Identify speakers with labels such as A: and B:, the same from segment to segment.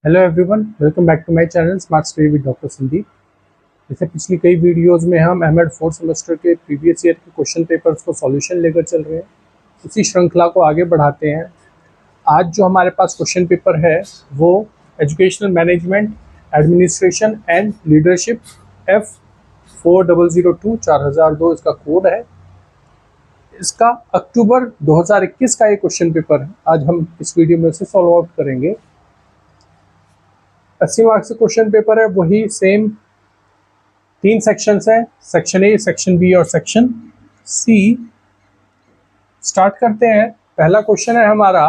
A: Hello everyone, welcome back to my channel smart study with doctor Sandeep. जैसे पिछली कई videos में हम एमएड फोर्थ सेमेस्टर के प्रीवियस ईयर के क्वेश्चन पेपर्स को सॉल्यूशन लेकर चल रहे हैं, उसी श्रृंखला को आगे बढ़ाते हैं। आज जो हमारे पास क्वेश्चन पेपर है वो educational management, administration and leadership F4002 4002 इसका कोड है। इसका अक्टूबर 2021 का ये क्वेश्चन पेपर है। आज हम इस वीडियो में से सॉल्व आउट करेंगे। 80 मार्क्स का क्वेश्चन पेपर है, वही सेम 3 सेक्शंस हैं, सेक्शन ए, सेक्शन बी और सेक्शन सी। स्टार्ट करते हैं। पहला क्वेश्चन है हमारा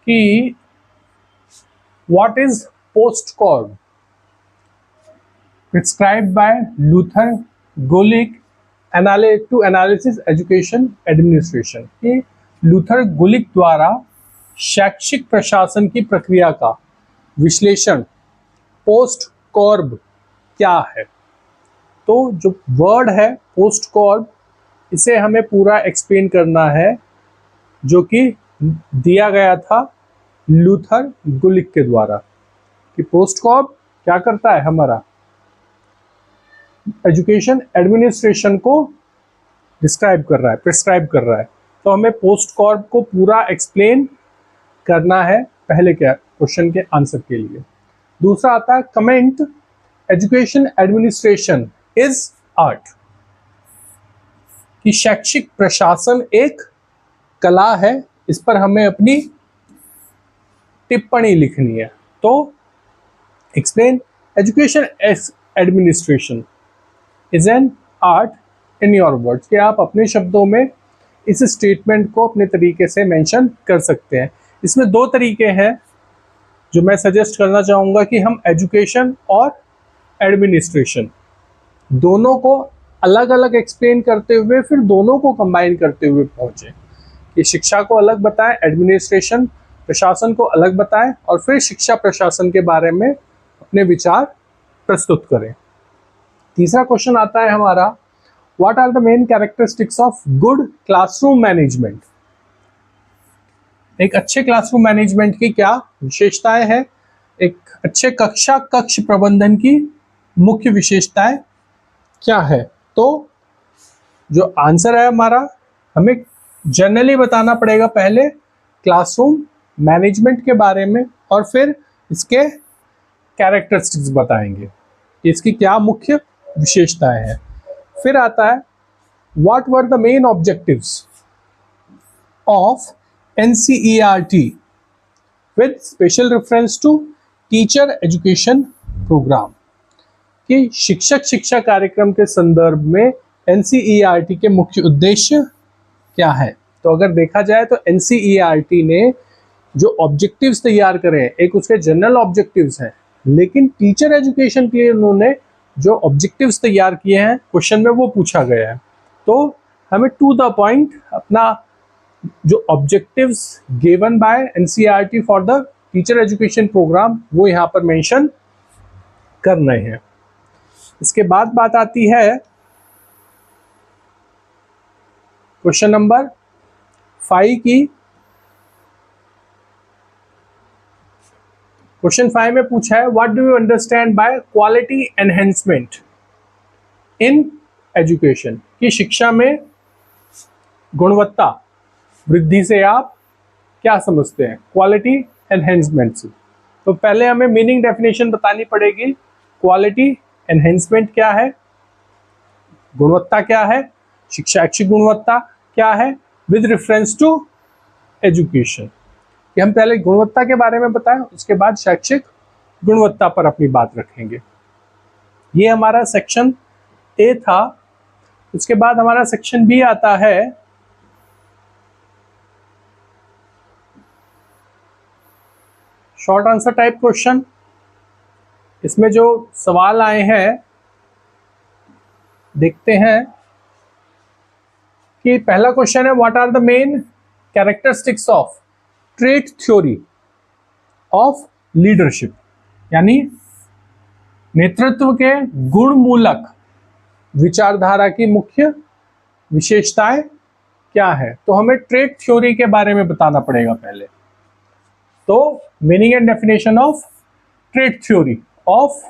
A: कि what is POSDCORB prescribed by Luther Gulick to analysis education administration. कि लूथर गुलिक द्वारा शैक्षिक प्रशासन की प्रक्रिया का विश्लेषण पोस्ट कॉर्ब क्या है। तो जो वर्ड है पोस्ट कॉर्ब, इसे हमें पूरा एक्सप्लेन करना है, जो कि दिया गया था लूथर गुलिक के द्वारा। कि पोस्ट कॉर्ब क्या करता है, हमारा एजुकेशन एडमिनिस्ट्रेशन को डिस्क्राइब कर रहा है, प्रिस्क्राइब कर रहा है। तो हमें पोस्ट कॉर्ब को पूरा एक्सप्लेन करना है पहले क्या क्वेश्चन के आंसर के लिए। दूसरा आता है comment education administration is art. कि शैक्षिक प्रशासन एक कला है, इस पर हमें अपनी टिप्पणी लिखनी है। तो explain education administration is an art in your words. कि आप अपने शब्दों में इस स्टेटमेंट को अपने तरीके से मेंशन कर सकते हैं। इसमें 2 तरीके हैं जो मैं सजेस्ट करना चाहूँगा कि हम एजुकेशन और एडमिनिस्ट्रेशन दोनों को अलग अलग एक्सप्लेन करते हुए फिर दोनों को कंबाइन करते हुए पहुँचे। कि शिक्षा को अलग बताएं, एडमिनिस्ट्रेशन प्रशासन को अलग बताएं, और फिर शिक्षा प्रशासन के बारे में अपने विचार प्रस्तुत करें। तीसरा क्वेश्चन आता है हमारा, what are the main characteristics of good classroom management. एक अच्छे क्लासरूम मैनेजमेंट की क्या विशेषताएं हैं, एक अच्छे कक्ष प्रबंधन की मुख्य विशेषताएं क्या है। तो जो आंसर है हमारा, हमें जनरली बताना पड़ेगा पहले क्लासरूम मैनेजमेंट के बारे में, और फिर इसके कैरेक्टरिस्टिक्स बताएंगे, इसकी क्या मुख्य विशेषताएं हैं। फिर आता है what were the main objectives of NCERT with special reference to teacher education programme. कि शिक्षक शिक्षा कार्यक्रम के संदर्भ में NCERT के मुख्य उद्देश्य क्या है। तो अगर देखा जाए तो NCERT ने जो ऑब्जेक्टिव्स तैयार करे हैं, एक उसके जनरल ऑब्जेक्टिव्स हैं, लेकिन टीचर एजुकेशन के लिए उन्होंने जो ऑब्जेक्टिव्स तैयार किए हैं क्वेश्चन में वो पूछा गया है। तो हमें टू द पॉइंट अपना जो objectives given by NCERT for the teacher education programme वो यहाँ पर मेंशन करने हैं। इसके बाद बात आती है क्वेश्चन नंबर 5 की। क्वेश्चन 5 में पूछा है what do you understand bye quality enhancement in education. कि शिक्षा में गुणवत्ता वृद्धि से आप क्या समझते हैं, क्वालिटी एनहेंसमेंट से। तो पहले हमें मीनिंग डेफिनेशन बतानी पड़ेगी। क्वालिटी एनहेंसमेंट क्या है, गुणवत्ता क्या है, शैक्षिक गुणवत्ता क्या है, विद रेफरेंस टू एजुकेशन। कि हम पहले गुणवत्ता के बारे में बताएं, उसके बाद शैक्षिक गुणवत्ता पर अपनी बात रखेंगे। ये हमारा सेक्शन ए था। उसके बाद हमारा सेक्शन बी आता है। Short answer type question. इसमें जो सवाल आए हैं देखते हैं। कि पहला क्वेश्चन है what are the main characteristics of trait theory of leadership. यानी नेतृत्व के गुणमूलक विचारधारा की मुख्य विशेषताएं क्या है। तो हमें ट्रेट थ्योरी के बारे में बताना पड़ेगा पहले। तो meaning and definition of trait theory of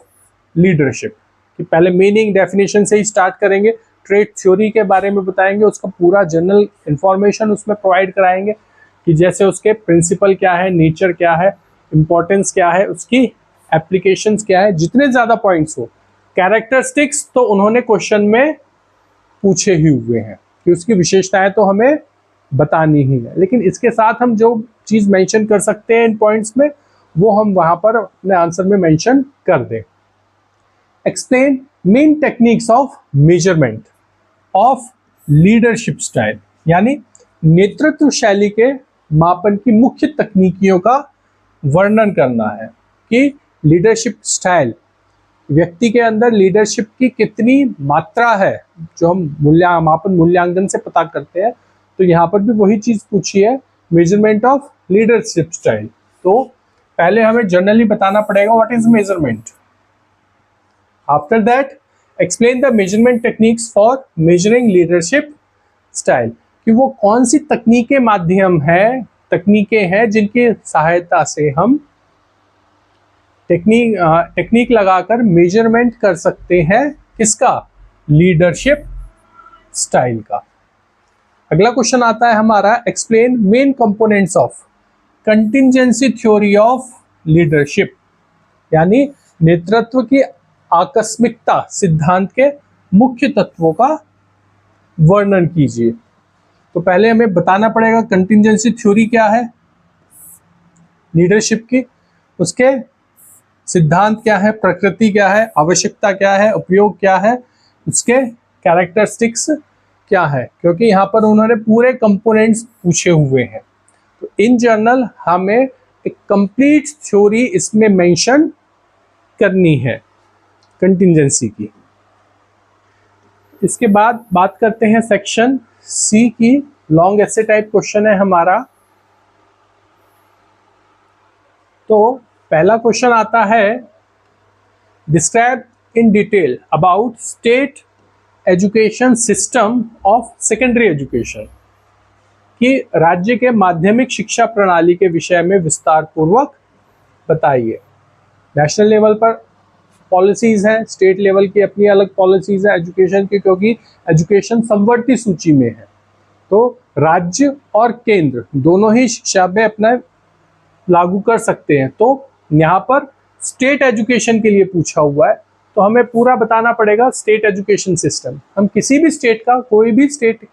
A: leadership, कि पहले मीनिंग डेफिनेशन से ही स्टार्ट करेंगे, ट्रेट थ्योरी के बारे में बताएंगे, उसका पूरा जनरल इंफॉर्मेशन उसमें प्रोवाइड कराएंगे कि जैसे उसके प्रिंसिपल क्या है, नेचर क्या है, इंपॉर्टेंस क्या है, उसकी एप्लीकेशंस क्या है, जितने ज़्यादा पॉइंट्स हो। कैरेक्टरिस्टिक्स तो उन्होंने क्वेश्चन में पूछे ही हुए हैं कि उसकी विशेषताएं तो हमें बतानी ही है, लेकिन इसके साथ हम जो चीज़ मेंशन कर सकते हैं इन पॉइंट्स में, वो हम वहाँ पर अपने आंसर में मेंशन कर दें। Explain main techniques of measurement of leadership style, यानी नेतृत्व शैली के मापन की मुख्य तकनीकियों का वर्णन करना है कि लीडरशिप स्टाइल, व्यक्ति के अंदर लीडरशिप की कितनी मात्रा है, जो हम मूल्यांकन से पता करते हैं। तो यहाँ पर भी वही चीज़ पूछी है, मेजरमेंट ऑफ लीडरशिप स्टाइल। तो पहले हमें जनरली बताना पड़ेगा what is measurement. After that explain the measurement techniques for measuring leadership style, कि वो कौन सी तकनीकें हैं जिनकी सहायता से हम टेक्निक लगाकर मेजरमेंट कर सकते हैं किसका, लीडरशिप स्टाइल का। अगला क्वेश्चन आता है हमारा, explain main components of contingency theory of leadership, यानी नेतृत्व की आकस्मिकता सिद्धांत के मुख्य तत्वों का वर्णन कीजिए। तो पहले हमें बताना पड़ेगा कंटिंजेंसी थ्योरी क्या है लीडरशिप की, उसके सिद्धांत क्या है, प्रकृति क्या है, आवश्यकता क्या है, उपयोग क्या है, उसके कैरेक्टरिस्टिक्स क्या है, क्योंकि यहाँ पर उन्होंने पूरे कंपोनेंट्स पूछे हुए हैं। तो इन जनरल हमें एक कंप्लीट थ्योरी इसमें मेंशन करनी है कंटिंजेंसी की। इसके बाद बात करते हैं सेक्शन सी की, लॉन्ग एसे टाइप क्वेश्चन है हमारा। तो पहला क्वेश्चन आता है, describe in detail about state education system of secondary education, कि राज्य के माध्यमिक शिक्षा प्रणाली के विषय में विस्तार पूर्वक बताइए। नेशनल लेवल पर पॉलिसीज हैं, स्टेट लेवल की अपनी अलग पॉलिसीज है एजुकेशन की, क्योंकि एजुकेशन समवर्ती सूची में है। तो राज्य और केंद्र दोनों ही शिक्षा में अपना लागू कर सकते हैं। तो यहाँ पर स्टेट एजुकेशन के लिए पूछा हुआ है, तो हमें पूरा बताना पड़ेगा स्टेट एजुकेशन सिस्टम। हम किसी भी स्टेट का, कोई भी स्टेट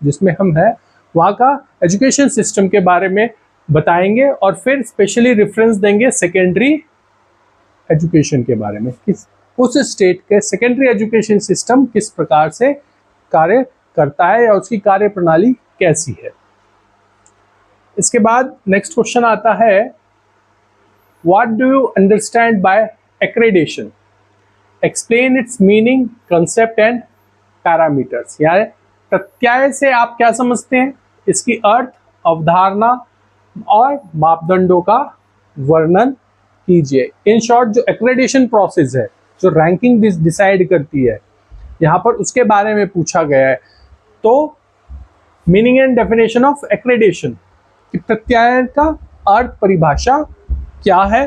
A: जिसमें हम हैं, वहाँ का एजुकेशन सिस्टम के बारे में बताएंगे और फिर स्पेशली रेफरेंस देंगे सेकेंडरी एजुकेशन के बारे में, किस उस स्टेट के सेकेंडरी एजुकेशन सिस्टम किस प्रकार से कार्य करता है या उसकी कार्य प्रणाली कैसी है। इसके बाद नेक्स्ट क्वेश्चन आता है, what do you understand bye accreditation, explain it's meaning, concept and parameters, यानी प्रत्यय से आप क्या समझते हैं, इसकी अर्थ, अवधारणा और मापदंडों का वर्णन कीजिए। इन शॉर्ट जो एक्रेडिशन प्रोसेस है, जो रैंकिंग डिसाइड करती है, यहाँ पर उसके बारे में पूछा गया है। तो meaning and definition of accreditation, कि प्रत्यय का अर्थ, परिभाषा क्या है,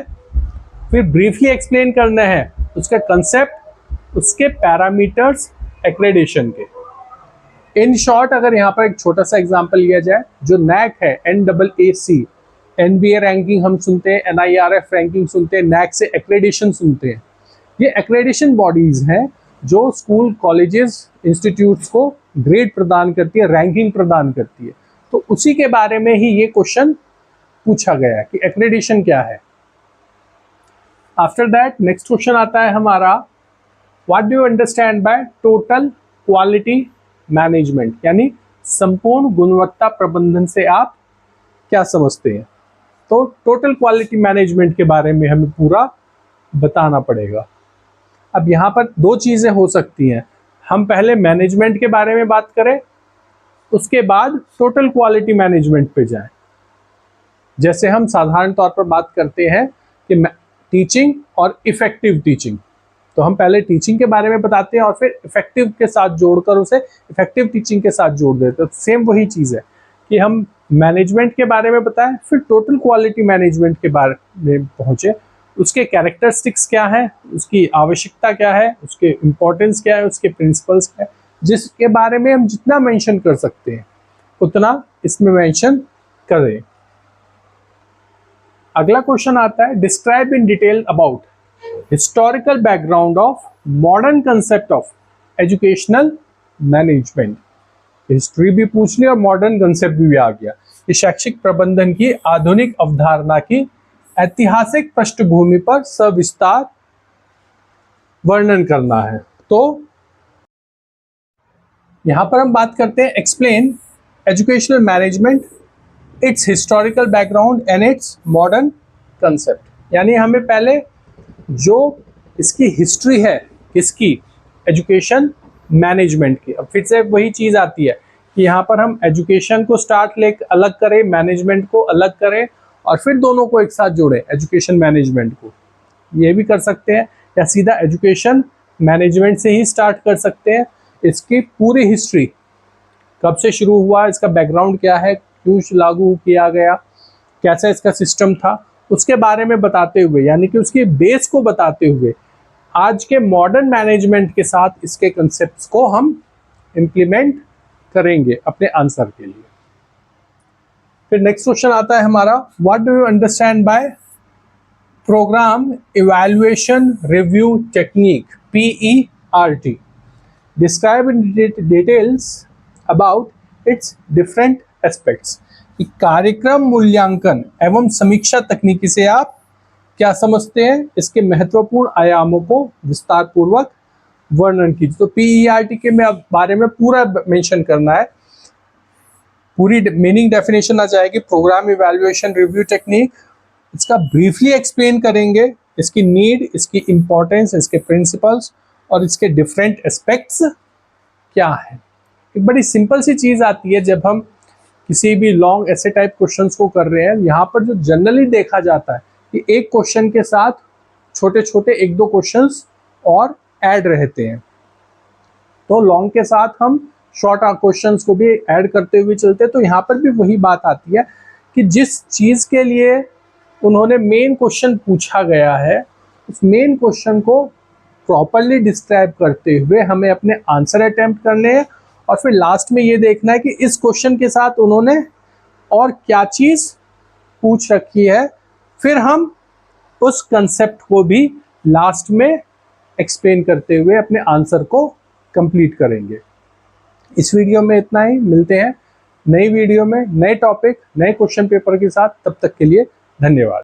A: फिर ब्रीफली एक्सप्लेन करना है उसका कंसेप्ट, उसके पैरामीटर्स एक्रेडिशन के। इन शॉर्ट अगर यहाँ पर एक छोटा सा एग्जांपल लिया जाए, जो नैक है, NAAC, NBA रैंकिंग हम सुनते हैं, NIRF रैंकिंग सुनते हैं, नैक से एक्रेडिशन सुनते हैं। ये एक्रेडिशन बॉडीज हैं जो स्कूल, कॉलेजेस, इंस्टीट्यूट्स को ग्रेड प्रदान करती है, रैंकिंग प्रदान करती है। तो उसी के बारे में ही ये क्वेश्चन पूछा गया है कि एक्रेडिशन क्या है। आफ्टर दैट नेक्स्ट क्वेश्चन आता है हमारा, what do you understand by total quality management, यानी संपूर्ण गुणवत्ता प्रबंधन से आप क्या समझते हैं। तो टोटल क्वालिटी मैनेजमेंट के बारे में हमें पूरा बताना पड़ेगा। अब यहाँ पर दो चीज़ें हो सकती हैं, हम पहले मैनेजमेंट के बारे में बात करें, उसके बाद टोटल क्वालिटी मैनेजमेंट पे जाएं। जैसे हम साधारण तौर पर बात करते हैं कि टीचिंग और इफेक्टिव टीचिंग, तो हम पहले टीचिंग के बारे में बताते हैं और फिर इफेक्टिव के साथ जोड़कर उसे इफेक्टिव टीचिंग के साथ जोड़ देते हैं। तो सेम वही चीज़ है कि हम मैनेजमेंट के बारे में बताया, फिर टोटल क्वालिटी मैनेजमेंट के बारे में पहुंचे, उसके कैरेक्टरिस्टिक्स क्या है, उसकी आवश्यकता क्या है, उसके इम्पोर्टेंस क्या है, उसके प्रिंसिपल्स क्या है, जिसके बारे में हम जितना मेंशन कर सकते हैं उतना इसमें मेंशन करें। अगला क्वेश्चन आता है, describe in detail about historical background of modern concept of educational management. History भी पूछ ली और मॉडर्न कंसेप्ट भी आ गया। ये शैक्षिक प्रबंधन की आधुनिक अवधारणा की ऐतिहासिक पृष्ठभूमि पर सविस्तार वर्णन करना है। तो यहां पर हम बात करते हैं, explain educational management, it's historical background and it's modern concept. यानी हमें पहले जो इसकी हिस्ट्री है, किसकी, एजुकेशन मैनेजमेंट की। अब फिर से वही चीज आती है कि यहाँ पर हम एजुकेशन को अलग करें, मैनेजमेंट को अलग करें और फिर दोनों को एक साथ जोड़ें, एजुकेशन मैनेजमेंट को। ये भी कर सकते हैं या सीधा एजुकेशन मैनेजमेंट से ही स्टार्ट कर सकते हैं। इसकी पूरी हिस्ट्री, कब से शुरू हुआ, इसका बैकग्राउंड क्या है, क्यों लागू किया गया, कैसा इसका सिस्टम था, उसके बारे में बताते हुए, यानी कि उसके बेस को बताते हुए आज के मॉडर्न मैनेजमेंट के साथ इसके कंसेप्ट्स को हम इम्प्लीमेंट करेंगे अपने आंसर के लिए। फिर नेक्स्ट क्वेश्चन आता है हमारा, what do you understand by programme evaluation review technique, PERT? Describe in details about its different aspects. कार्यक्रम मूल्यांकन एवं समीक्षा तकनीकी से आप क्या समझते हैं, इसके महत्वपूर्ण आयामों को विस्तार पूर्वक वर्णन कीजिए। तो PERT के बारे में पूरा मेंशन करना है, पूरी मीनिंग डेफिनेशन आ जाएगी, प्रोग्राम इवैल्यूएशन रिव्यू टेक्निक। इसका ब्रीफली एक्सप्लेन करेंगे, इसकी नीड, इसकी इंपॉर्टेंस, इसके प्रिंसिपल्स और इसके डिफरेंट एस्पेक्ट्स क्या है। एक बड़ी सिंपल सी चीज आती है जब हम किसी भी लॉन्ग ऐसे टाइप क्वेश्चंस को कर रहे हैं। यहाँ पर जो जनरली देखा जाता है कि एक क्वेश्चन के साथ छोटे छोटे 1-2 क्वेश्चंस और ऐड रहते हैं, तो लॉन्ग के साथ हम शॉर्ट क्वेश्चंस को भी ऐड करते हुए चलते हैं। तो यहाँ पर भी वही बात आती है कि जिस चीज के लिए उन्होंने मेन क्वेश्चन पूछा गया है, उस मेन क्वेश्चन को प्रॉपरली डिस्क्राइब करते हुए हमें अपने आंसर अटेम्प्ट करने हैं और फिर लास्ट में ये देखना है कि इस क्वेश्चन के साथ उन्होंने और क्या चीज पूछ रखी है। फिर हम उस कंसेप्ट को भी लास्ट में एक्सप्लेन करते हुए अपने आंसर को कंप्लीट करेंगे। इस वीडियो में इतना ही, मिलते हैं नई वीडियो में नए टॉपिक, नए क्वेश्चन पेपर के साथ। तब तक के लिए धन्यवाद।